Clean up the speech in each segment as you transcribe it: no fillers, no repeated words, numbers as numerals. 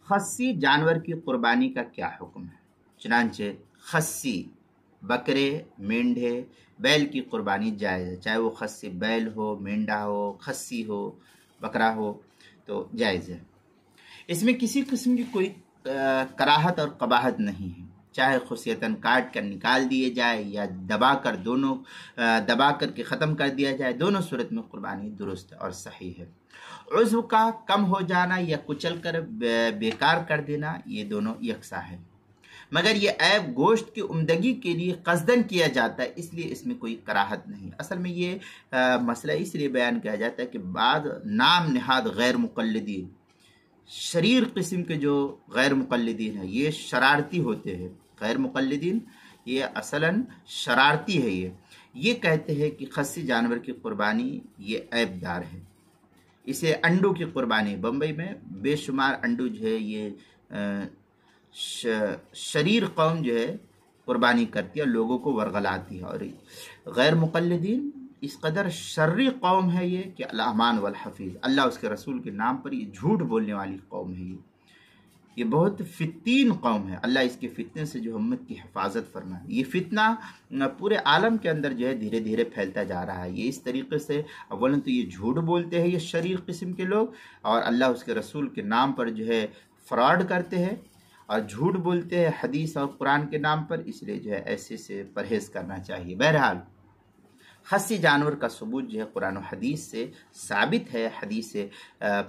خصی جانور کی قربانی کا کیا حکم ہے؟ چنانچہ خصی بکرے، مینڈھے، بیل کی قربانی جائز ہے، چاہے وہ خصی بیل ہو، مینڈھا ہو، خصی ہو، بکرا ہو، تو جائز ہے۔ اس میں کسی قسم کی کوئی کراہت اور قباحت نہیں ہے، چاہے خصیتاً کاٹ کر نکال دیے جائے یا دبا کر کے ختم کر دیا جائے، دونوں صورت میں قربانی درست اور صحیح ہے۔ عضو کا کم ہو جانا یا کچل کر بیکار کر دینا، یہ دونوں یکساں ہے، مگر یہ عیب گوشت کی عمدگی کے لیے قصدن کیا جاتا ہے، اس لیے اس میں کوئی کراہت نہیں۔ اصل میں یہ مسئلہ اس لیے بیان کیا جاتا ہے کہ بعض نام نہاد غیر مقلدین، شریر قسم کے جو غیر مقلدین ہیں، یہ شرارتی ہوتے ہیں۔ غیر مقلدین یہ اصلاً شرارتی ہے، یہ کہتے ہیں کہ خصی جانور کی قربانی یہ عیب دار ہے۔ اسے انڈوں کی قربانی، بمبئی میں بے شمار انڈو جو ہے یہ شریر قوم جو ہے قربانی کرتی ہے، لوگوں کو ورغلاتی ہے، اور غیر مقلدین اس قدر شرری قوم ہے یہ کہ الامان والحفیظ، اللہ اس کے رسول کے نام پر یہ جھوٹ بولنے والی قوم ہے، یہ بہت فتین قوم ہے۔ اللہ اس کے فتنے سے جو امت کی حفاظت فرمائے۔ یہ فتنہ پورے عالم کے اندر جو ہے دھیرے دھیرے پھیلتا جا رہا ہے۔ یہ اس طریقے سے اولاً تو یہ جھوٹ بولتے ہیں یہ شریر قسم کے لوگ، اور اللہ اس کے رسول کے نام پر جو ہے فراڈ کرتے ہیں اور جھوٹ بولتے ہیں حدیث اور قرآن کے نام پر، اس لیے جو ہے ایسے سے پرہیز کرنا چاہیے۔ بہرحال خصی جانور کا ثبوت جو ہے قرآن و حدیث سے ثابت ہے، حدیث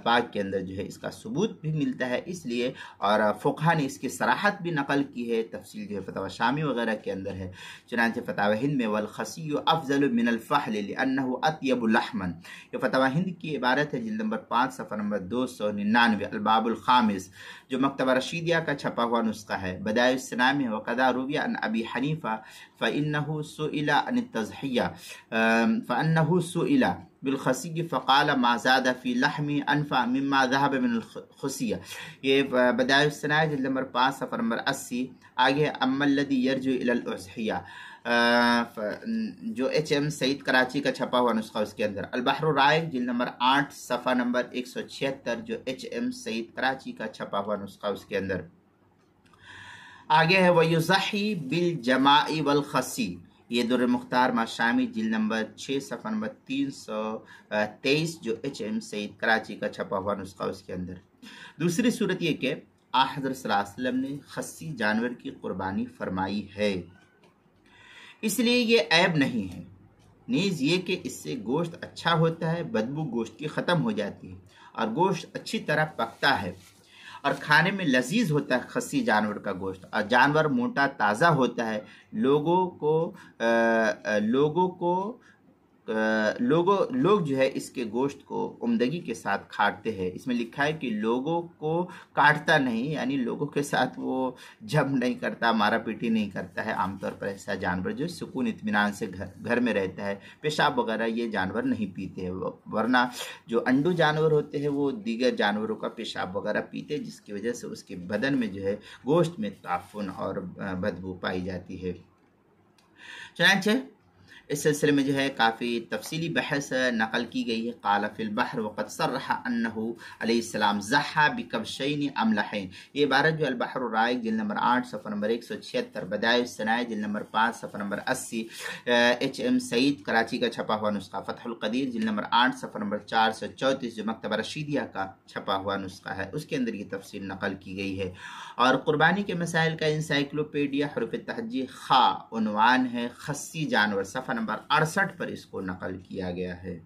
پاک کے اندر جو ہے اس کا ثبوت بھی ملتا ہے، اس لیے اور فقہا نے اس کی صراحت بھی نقل کی ہے، تفصیل جو ہے فتاوی شامی وغیرہ کے اندر ہے۔ چنانچہ فتاوی ہند میں والخصی افضل من الفحل لانه اطیب لحما، یہ فتاوی ہند کی عبارت ہے، جلد نمبر 5 صفحہ نمبر 299، الباب الخامس، جو مکتبہ رشیدیہ کا چھپا ہوا نسخہ ہے۔ بدائع السنا میں وقضا روی عن ابی حنیفہ فانه سئل عن التضحیہ فانه سئل بالخصی فقال ما زاد فی لحمی انفع مما ذهب من الخصیہ، یہ بدائع السنا جلد نمبر 5 صفحہ نمبر 80۔ آگے اما الذی یرجع الی الاضحیہ، جو ایچ ایم سعید کراچی کا چھپا ہوا نسخہ، اس کے اندر البحر الرائق جلد نمبر 8 صفحہ نمبر 176، جو ایچ ایم سعید کراچی کا چھپا ہوا نسخہ، اس کے اندر آگے ہے وَيُضَحِّي بِالْجَمَاعِ وَالْخَصِّي، یہ در مختار ماشامی جلد نمبر 6 صفحہ نمبر 323، جو ایچ ایم سعید کراچی کا چھپا ہوا نسخہ، اس کے اندر۔ دوسری صورت یہ کہ حضرت صلی اللہ علیہ وسلم نے خصی جانور کی قربانی فرمائی ہے، اس لیے یہ عیب نہیں ہے، نیز یہ کہ اس سے گوشت اچھا ہوتا ہے، بدبو گوشت کی ختم ہو جاتی ہے، اور گوشت اچھی طرح پکتا ہے اور کھانے میں لذیذ ہوتا ہے خصی جانور کا گوشت، اور جانور موٹا تازہ ہوتا ہے، لوگ جو ہے اس کے گوشت کو عمدگی کے ساتھ کھاٹتے ہیں۔ اس میں لکھا ہے کہ لوگوں کو کاٹتا نہیں، یعنی لوگوں کے ساتھ وہ جب نہیں کرتا، مارا پیٹی نہیں کرتا ہے۔ عام طور پر ایسا جانور جو سکون اطمینان سے گھر میں رہتا ہے، پیشاب وغیرہ یہ جانور نہیں پیتے ہیں، ورنہ جو انڈو جانور ہوتے ہیں وہ دیگر جانوروں کا پیشاب وغیرہ پیتے ہیں، جس کی وجہ سے اس کے بدن میں جو ہے گوشت میں تعفن اور بدبو پائی جاتی ہے۔ چنانچہ اس سلسلے میں جو ہے کافی تفصیلی بحث نقل کی گئی ہے۔ قال فی البحر وقد صرح انہ علیہ السلام ضحى بکبشین املحین، یہ عبارت جو البحر الرائق جلد نمبر 8 صفحہ نمبر 176، بدائع الصنائع جلد نمبر 5 صفحہ نمبر 80، ایچ ایم سعید کراچی کا چھپا ہوا نسخہ، فتح القدیر جلد نمبر 8 صفحہ نمبر 434، جو مکتبہ رشیدیہ کا چھپا ہوا نسخہ ہے، اس کے اندر یہ تفصیل نقل کی گئی ہے۔ اور قربانی کے مسائل کا انسائکلوپیڈیا حروف تہجی خا عنوان ہے، خصی جانور، صفحہ نمبر 68 پر اس کو نقل کیا گیا ہے۔